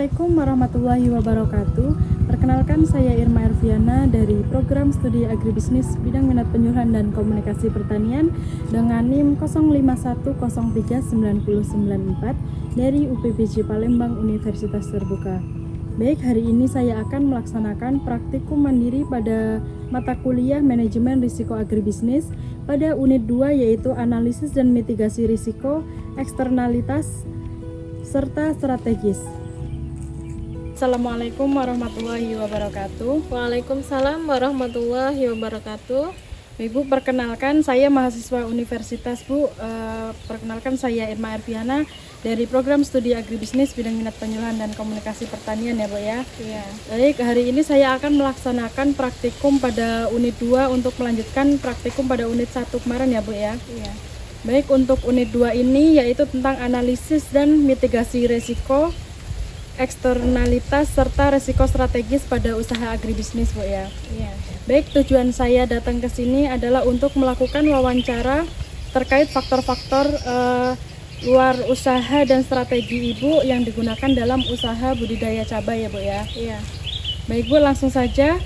Assalamualaikum warahmatullahi wabarakatuh. Perkenalkan, saya Irma Erviana dari Program Studi Agribisnis Bidang Minat Penyuluhan dan Komunikasi Pertanian dengan NIM 05103994 dari UPBJ Palembang Universitas Terbuka. Baik, hari ini saya akan melaksanakan praktikum mandiri pada mata kuliah Manajemen Risiko Agribisnis pada unit 2, yaitu Analisis dan Mitigasi Risiko, Eksternalitas, serta Strategis. Assalamualaikum warahmatullahi wabarakatuh. Waalaikumsalam warahmatullahi wabarakatuh. Ibu, perkenalkan saya mahasiswa universitas, Bu. Perkenalkan saya Irma Erviana dari Program Studi Agribisnis Bidang Minat Penyuluhan dan Komunikasi Pertanian, ya Bu ya. Iya. Baik, hari ini saya akan melaksanakan praktikum pada unit 2 untuk melanjutkan praktikum pada unit 1 kemarin, ya Bu ya. Iya. Baik, untuk unit 2 ini yaitu tentang analisis dan mitigasi risiko, eksternalitas, serta risiko strategis pada usaha agribisnis, Bu ya. Iya. Baik, tujuan saya datang ke sini adalah untuk melakukan wawancara terkait faktor-faktor luar usaha dan strategi Ibu yang digunakan dalam usaha budidaya cabai, ya Bu ya. Iya. Baik Bu, langsung saja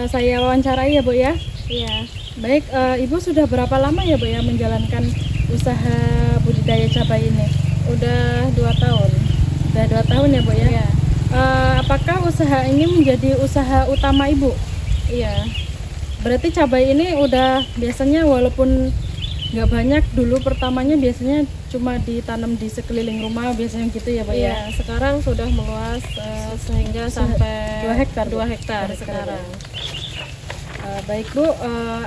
saya wawancarai, ya Bu ya. Iya. Baik, Ibu sudah berapa lama ya Bu ya menjalankan usaha budidaya cabai ini? Udah 2 tahun. Udah 2 tahun ya Bu ya? Iya. Apakah usaha ini menjadi usaha utama Ibu? Iya. Berarti cabai ini udah biasanya walaupun nggak banyak, dulu pertamanya biasanya cuma ditanam di sekeliling rumah biasanya gitu ya Bu ya? Iya. Sekarang sudah meluas sehingga sampai 2 hektar. 2 hektar 2 hektar sekarang. Baik Bu,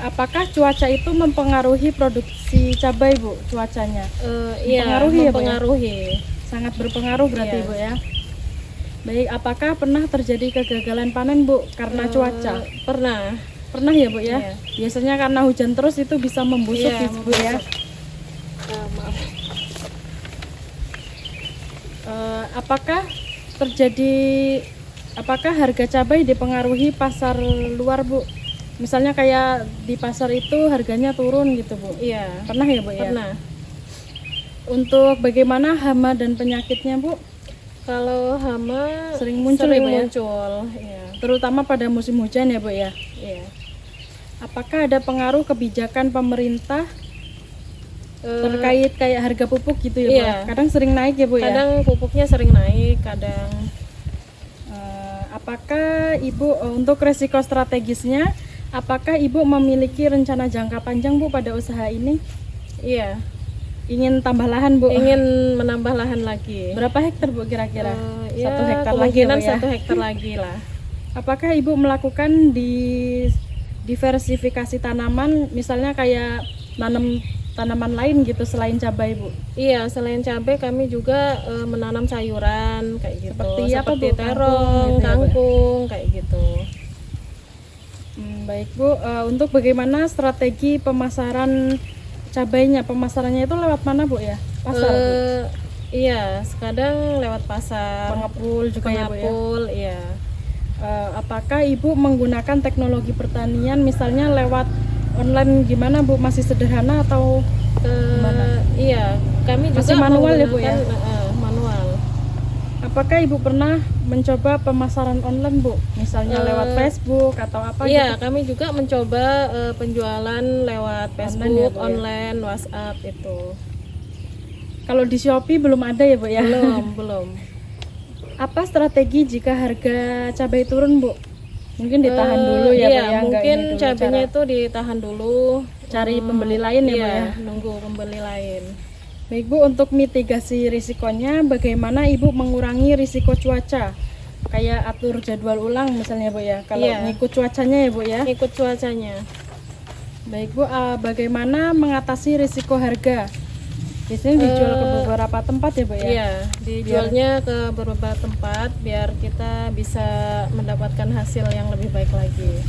apakah cuaca itu mempengaruhi produksi cabai Bu? Cuacanya? Iya, Mempengaruhi ya, Bu, ya? mempengaruhi. Sangat berpengaruh berarti Iya. Bu ya. Baik, apakah pernah terjadi kegagalan panen Bu karena cuaca? Pernah. Pernah ya Bu ya? Iya. Biasanya karena hujan terus itu bisa membusuk Iya, gitu Bu ya. Maaf. Apakah harga cabai dipengaruhi pasar luar Bu? Misalnya kayak di pasar itu harganya turun gitu Bu. Iya. Pernah ya Bu ya? Pernah. Untuk bagaimana hama dan penyakitnya Bu? Kalau hama Sering muncul ya, Bu, ya? muncul. Iya. Terutama pada musim hujan ya Bu ya. Iya. Apakah ada pengaruh kebijakan pemerintah terkait kayak harga pupuk gitu ya Bu? Iya. Kadang sering naik ya Bu ya. Kadang pupuknya sering naik, kadang Apakah Ibu untuk resiko strategisnya, apakah Ibu memiliki rencana jangka panjang Bu pada usaha ini? iya, Ingin tambah lahan Bu? ingin menambah lahan lagi. Berapa hektar Bu kira-kira? 1 Ya, hektar lagi ya, kemungkinan Bu ya? 1 hektar lagi lah. Apakah Ibu melakukan diversifikasi tanaman, misalnya kayak nanam tanaman lain gitu selain cabai Bu? Iya, selain cabai kami juga menanam sayuran kayak gitu. Seperti apa, Bu? Terong, Kangkung gitu ya, Bu? kangkung kayak gitu. Baik Bu, untuk bagaimana strategi pemasaran cabainya? Pemasarannya itu lewat mana Bu ya? Pasar Bu? Iya, kadang lewat pasar, Pengepul juga ya Bu ya? pengepul, iya. Apakah Ibu menggunakan teknologi pertanian misalnya lewat online gimana Bu? Masih sederhana atau gimana? Iya, kami Masih juga manual ya, Bu, ya? menggunakan, manual. Apakah Ibu pernah mencoba pemasaran online Bu? Misalnya lewat Facebook atau apa Iya, gitu? kami juga mencoba penjualan lewat Facebook, ya, Bu, ya? online, WhatsApp itu. Kalau di Shopee belum ada ya Bu ya? Belum. Apa strategi jika harga cabai turun Bu? Mungkin ditahan dulu ya Bu Iya, ya? Nggak mungkin ini dulu cabenya cara itu ditahan dulu, cari pembeli lain ya Bu iya, ya? nunggu pembeli lain. Baik Bu, untuk mitigasi risikonya bagaimana Ibu mengurangi risiko cuaca? Kayak atur jadwal ulang misalnya Bu ya? Kalau Iya. ngikut cuacanya ya Bu ya? Ikut cuacanya. Baik Bu, bagaimana mengatasi risiko harga? Biasanya dijual ke beberapa tempat ya Bu ya? Iya, dijualnya ke beberapa tempat biar kita bisa mendapatkan hasil yang lebih baik lagi.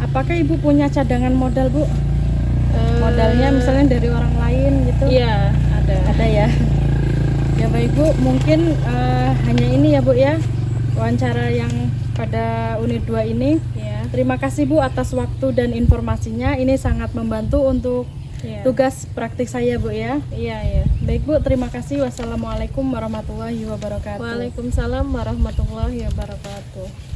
Apakah Ibu punya cadangan modal Bu? Modalnya misalnya dari orang lain gitu? Iya, ada. Ada ya? Ya baik Bu, mungkin hanya ini ya Bu ya, wawancara yang pada unit 2 ini. Iya. Terima kasih Bu atas waktu dan informasinya, ini sangat membantu untuk Iya. tugas praktik saya Bu ya. Iya. Baik Bu, terima kasih. Wassalamualaikum warahmatullahi wabarakatuh. Waalaikumsalam warahmatullahi wabarakatuh.